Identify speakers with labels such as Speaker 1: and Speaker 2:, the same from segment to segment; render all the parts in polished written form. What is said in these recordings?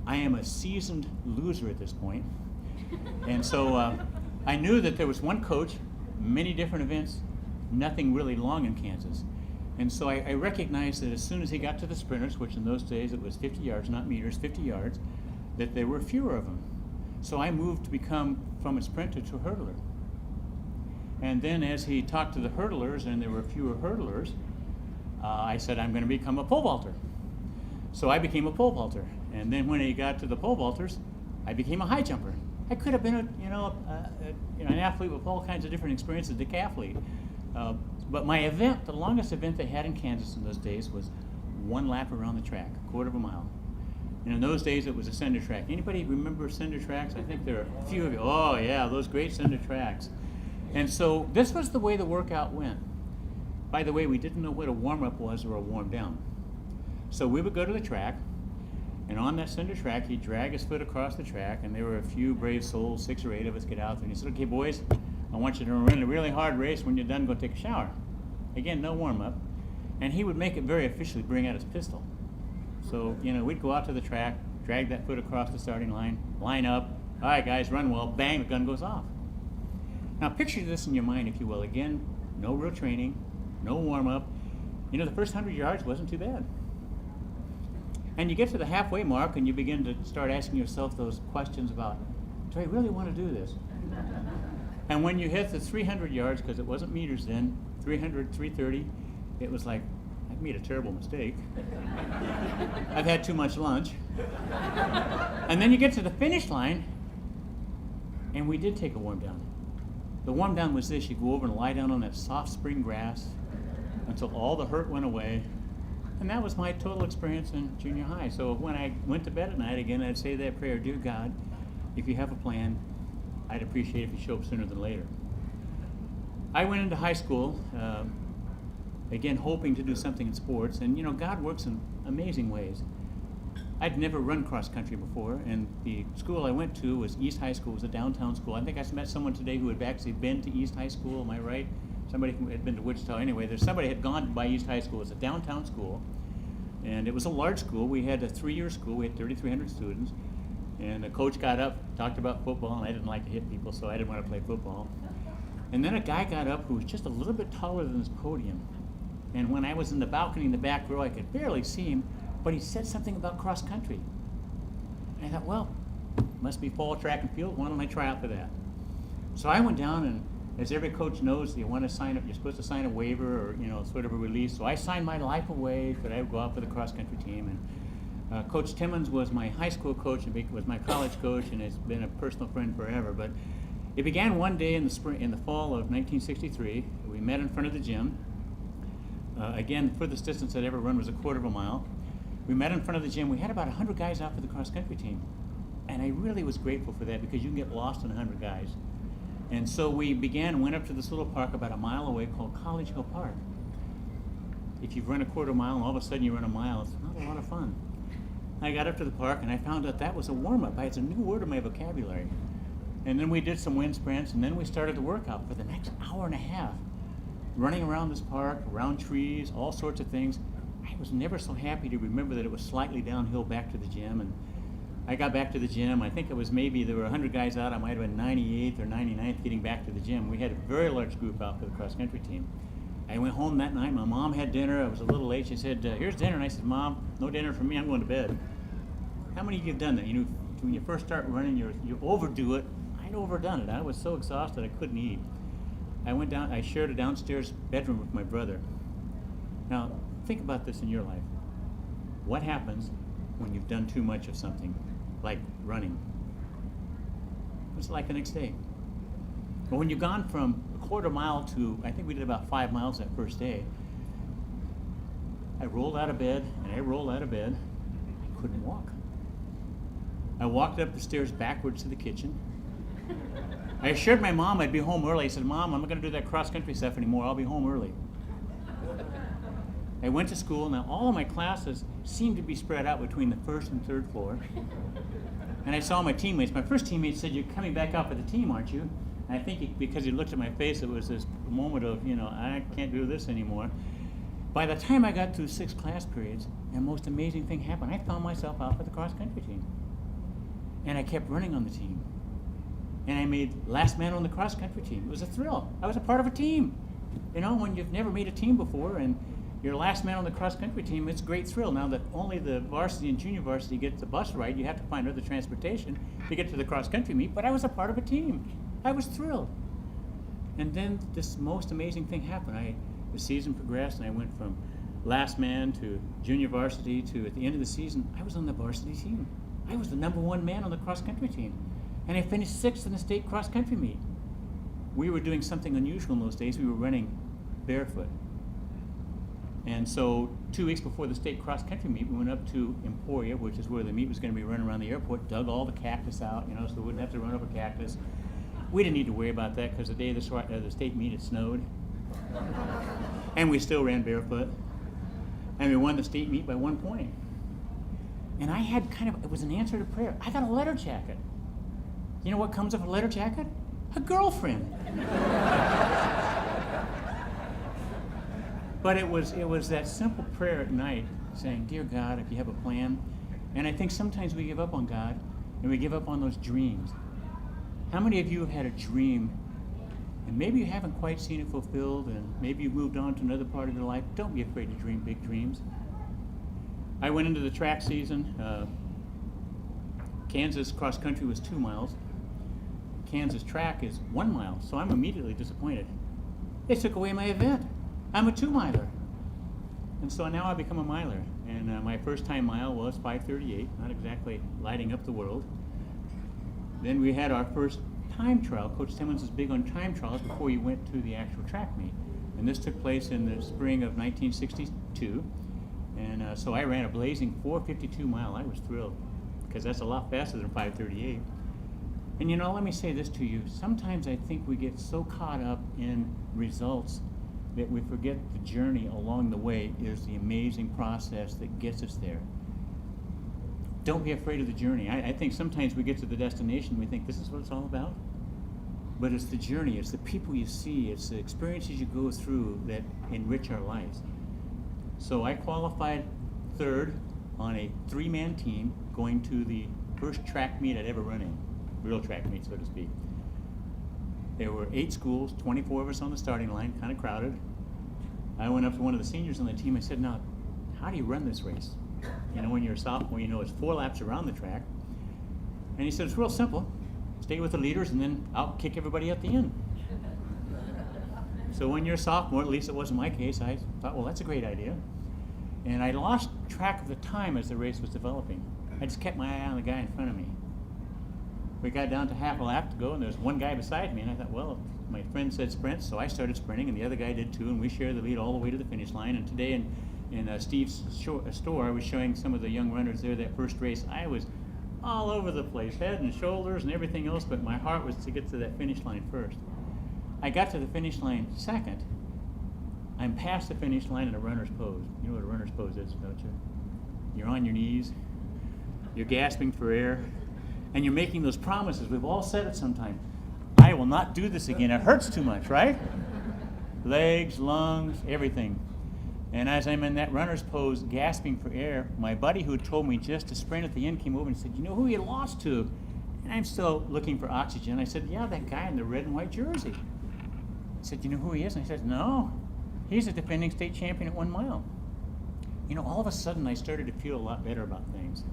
Speaker 1: I am a seasoned loser at this point. And so I knew that there was one coach, many different events, nothing really long in Kansas. And so I recognized that as soon as he got to the sprinters, which in those days it was 50 yards, not meters, 50 yards, that there were fewer of them. So I moved to become from a sprinter to a hurdler. And then as he talked to the hurdlers and there were fewer hurdlers, I said, I'm going to become a pole vaulter. So I became a pole vaulter. And then when he got to the pole vaulters, I became a high jumper. I could have been an athlete with all kinds of different experiences, decathlete. But my event, the longest event they had in Kansas in those days was one lap around the track, a quarter of a mile. And in those days, it was a cinder track. Anybody remember cinder tracks? I think there are a few of you. Oh, yeah, those great cinder tracks. And so this was the way the workout went. By the way, we didn't know what a warm-up was or a warm-down. So we would go to the track, and on that cinder track, he'd drag his foot across the track, and there were a few brave souls, 6 or 8 of us get out there, and he said, okay, boys, I want you to run a really hard race. When you're done, go take a shower. Again, no warm-up. And he would make it very officially bring out his pistol. So, we'd go out to the track, drag that foot across the starting line, line up. All right, guys, run well. Bang, the gun goes off. Now, picture this in your mind, if you will. Again, no real training, no warm-up. The first 100 yards wasn't too bad. And you get to the halfway mark, and you begin to start asking yourself those questions about, do I really want to do this? And when you hit the 300 yards, because it wasn't meters then, 300, 330, it was like, I've made a terrible mistake. I've had too much lunch. And then you get to the finish line, and we did take a warm down. The warm down was this: you go over and lie down on that soft spring grass until all the hurt went away. And that was my total experience in junior high. So when I went to bed at night, again, I'd say that prayer, dear God, if you have a plan, I'd appreciate it if you show up sooner than later. I went into high school, again, hoping to do something in sports, and God works in amazing ways. I'd never run cross country before, and the school I went to was East High School. It was a downtown school. I think I met someone today who had actually been to East High School, am I right? Somebody who had been to Wichita. Anyway, somebody had gone by East High School. It was a downtown school, and it was a large school. We had a 3-year school. We had 3,300 students, and the coach got up, talked about football, and I didn't like to hit people, so I didn't want to play football. And then a guy got up who was just a little bit taller than this podium, and when I was in the balcony in the back row, I could barely see him, but he said something about cross country. And I thought, well, must be fall track and field. Why don't I try out for that? So I went down, and as every coach knows, you want to sign up. You're supposed to sign a waiver or sort of a release. So I signed my life away that I would go out for the cross country team. And Coach Timmons was my high school coach and was my college coach, and has been a personal friend forever. But it began one day in the fall of 1963. We met in front of the gym. Again, the furthest distance I'd ever run was a quarter of a mile. We met in front of the gym. We had about 100 guys out for the cross country team. And I really was grateful for that, because you can get lost in 100 guys. And so we went up to this little park about a mile away called College Hill Park. If you've run a quarter mile and all of a sudden you run a mile, it's not a lot of fun. I got up to the park and I found out that was a warm-up. It's a new word in my vocabulary. And then we did some wind sprints, and then we started the workout for the next hour and a half, running around this park, around trees, all sorts of things. I was never so happy to remember that it was slightly downhill back to the gym. And I got back to the gym. I think it was there were 100 guys out. I might have been 98th or 99th getting back to the gym. We had a very large group out for the cross country team. I went home that night. My mom had dinner. I was a little late. She said, here's dinner. And I said, Mom, no dinner for me. I'm going to bed. How many of you have done that? When you first start running, you overdo it. I'd overdone it. I was so exhausted I couldn't eat. I shared a downstairs bedroom with my brother. Now, think about this in your life. What happens when you've done too much of something, like running? What's it like the next day? But when you've gone from a quarter mile to, I think we did about 5 miles that first day, I rolled out of bed, and I rolled out of bed. I couldn't walk. I walked up the stairs backwards to the kitchen. I assured my mom I'd be home early. I said, Mom, I'm not going to do that cross-country stuff anymore. I'll be home early. I went to school. Now, all of my classes seemed to be spread out between the first and third floor. And I saw my teammates. My first teammate said, you're coming back out for the team, aren't you? And I think because he looked at my face, it was this moment of, I can't do this anymore. By the time I got through 6 class periods, the most amazing thing happened. I found myself out for the cross-country team. And I kept running on the team. And I made last man on the cross country team. It was a thrill. I was a part of a team. You know, when you've never made a team before and you're last man on the cross country team, it's a great thrill. Now that only the varsity and junior varsity get the bus ride, you have to find other transportation to get to the cross country meet, but I was a part of a team. I was thrilled. And then this most amazing thing happened. The season progressed and I went from last man to junior varsity to, at the end of the season, I was on the varsity team. I was the number one man on the cross country team. And I finished 6th in the state cross country meet. We were doing something unusual in those days. We were running barefoot. And so 2 weeks before the state cross country meet, we went up to Emporia, which is where the meet was going to be run around the airport, dug all the cactus out, so we wouldn't have to run over cactus. We didn't need to worry about that because the day of the state meet, it snowed. And we still ran barefoot. And we won the state meet by 1 point. And I had it was an answer to prayer. I got a letter jacket. You know what comes with a letter jacket? A girlfriend. But it was that simple prayer at night saying, Dear God, if you have a plan. And I think sometimes we give up on God and we give up on those dreams. How many of you have had a dream and maybe you haven't quite seen it fulfilled and maybe you've moved on to another part of your life? Don't be afraid to dream big dreams. I went into the track season. Kansas cross country was 2 miles. Kansas track is 1 mile, so I'm immediately disappointed. They took away my event. I'm a 2-miler. And so now I become a miler. And my first time mile was 5:38, not exactly lighting up the world. Then we had our first time trial. Coach Timmons is big on time trials before you went to the actual track meet. And this took place in the spring of 1962. And so I ran a blazing 4:52 mile. I was thrilled because that's a lot faster than 5:38. And let me say this to you. Sometimes I think we get so caught up in results that we forget the journey along the way is the amazing process that gets us there. Don't be afraid of the journey. I think sometimes we get to the destination and we think this is what it's all about. But it's the journey, it's the people you see, it's the experiences you go through that enrich our lives. So I qualified 3rd on a 3-man team going to the first track meet I'd ever run in. Real track meet, so to speak. There were 8 schools, 24 of us on the starting line, kind of crowded. I went up to one of the seniors on the team. I said, now, how do you run this race? When you're a sophomore, it's 4 laps around the track. And he said, it's real simple. Stay with the leaders, and then I'll kick everybody at the end. So when you're a sophomore, at least it wasn't my case, I thought, well, that's a great idea. And I lost track of the time as the race was developing. I just kept my eye on the guy in front of me. We got down to half a lap to go, and there was one guy beside me, and I thought, well, my friend said sprint, so I started sprinting, and the other guy did too, and we shared the lead all the way to the finish line. And today in Steve's store, I was showing some of the young runners there that first race. I was all over the place, head and shoulders and everything else, but my heart was to get to that finish line first. I got to the finish line second. I'm past the finish line in a runner's pose. You know what a runner's pose is, don't you? You're on your knees, you're gasping for air, and you're making those promises. We've all said it sometime. I will not do this again. It hurts too much, right? Legs, lungs, everything. And as I'm in that runner's pose, gasping for air, my buddy who had told me just to sprint at the end came over and said, you know who you lost to? And I'm still looking for oxygen. I said, yeah, that guy in the red and white jersey. I said, you know who he is? And I said, no, he's a defending state champion at 1 mile. All of a sudden I started to feel a lot better about things.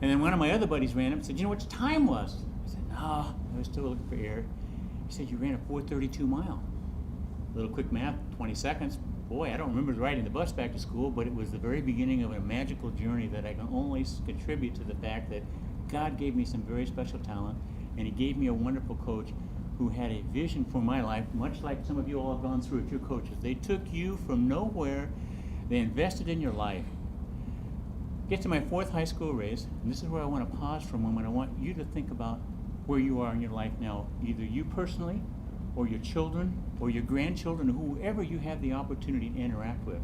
Speaker 1: And then one of my other buddies ran up and said, you know what your time was? I said, no, I was still looking for air. He said, you ran a 4:32 mile. A little quick math, 20 seconds. Boy, I don't remember riding the bus back to school, but it was the very beginning of a magical journey that I can only contribute to the fact that God gave me some very special talent, and He gave me a wonderful coach who had a vision for my life, much like some of you all have gone through with your coaches. They took you from nowhere, they invested in your life. Get to my 4th high school race, and this is where I want to pause for a moment. I want you to think about where you are in your life now, either you personally, or your children, or your grandchildren, or whoever you have the opportunity to interact with.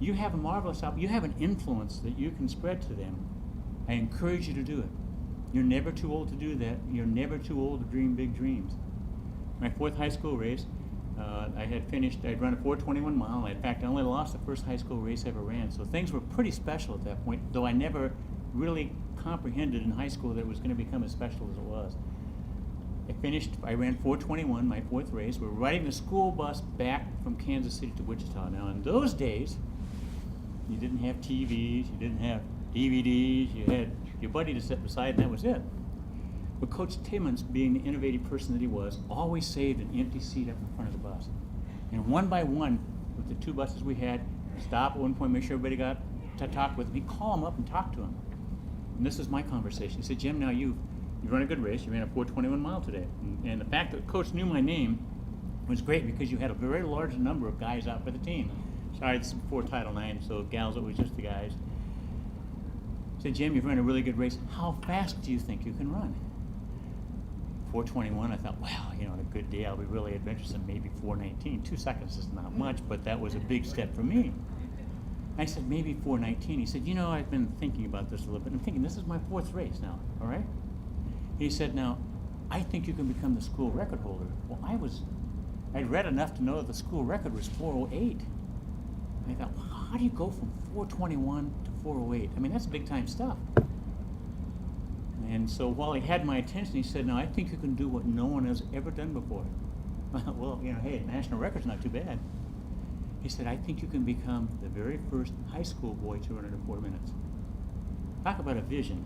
Speaker 1: You have a marvelous opportunity. You have an influence that you can spread to them. I encourage you to do it. You're never too old to do that. You're never too old to dream big dreams. My 4th high school race, I'd run a 4:21 mile. In fact, I only lost the first high school race I ever ran, so things were pretty special at that point, though I never really comprehended in high school that it was going to become as special as it was. I ran 4:21, my fourth race. We're riding the school bus back from Kansas City to Wichita. Now, in those days, you didn't have TVs, you didn't have DVDs, you had your buddy to sit beside, and that was it. But Coach Timmons, being the innovative person that he was, always saved an empty seat up in front of the bus. And one by one, with the two buses we had, stop at one point, make sure everybody got to talk with him. He'd call him up and talk to him. And this is my conversation. He said, Jim, now you run a good race. You ran a 4:21 mile today. And the fact that Coach knew my name was great because you had a very large number of guys out for the team. Sorry, it's before Title IX, so gals, it was just the guys. He said, Jim, you've run a really good race. How fast do you think you can run? 4:21, I thought, well, on a good day, I'll be really adventurous and maybe 4:19. 2 seconds is not much, but that was a big step for me. I said, maybe 4:19. He said, I've been thinking about this a little bit. I'm thinking, this is my fourth race now, all right? He said, now, I think you can become the school record holder. Well, I'd read enough to know that the school record was 4:08. I thought, well, how do you go from 4:21 to 4:08? I mean, that's big time stuff. And so while he had my attention, he said, now, I think you can do what no one has ever done before. Well, hey, national record's not too bad. He said, I think you can become the very first high school boy to run under 4 minutes. Talk about a vision.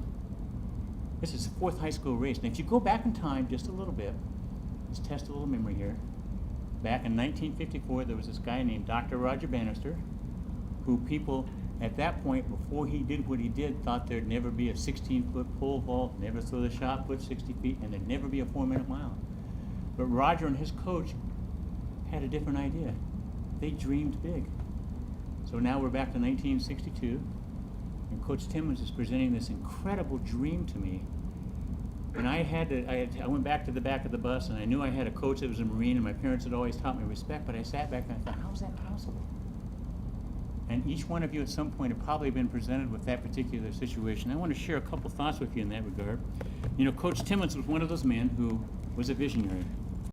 Speaker 1: This is the fourth high school race. Now, if you go back in time just a little bit, let's test a little memory here. Back in 1954, there was this guy named Dr. Roger Bannister, who people at that point, before he did what he did, thought there'd never be a 16-foot pole vault, never throw the shot put 60 feet, and there'd never be a 4-minute mile. But Roger and his coach had a different idea. They dreamed big. So now we're back to 1962, and Coach Timmons is presenting this incredible dream to me. And I went back to the back of the bus, and I knew I had a coach that was a Marine, and my parents had always taught me respect, but I sat back and I thought, how is that possible? And each one of you at some point have probably been presented with that particular situation. I want to share a couple thoughts with you in that regard. Coach Timmons was one of those men who was a visionary.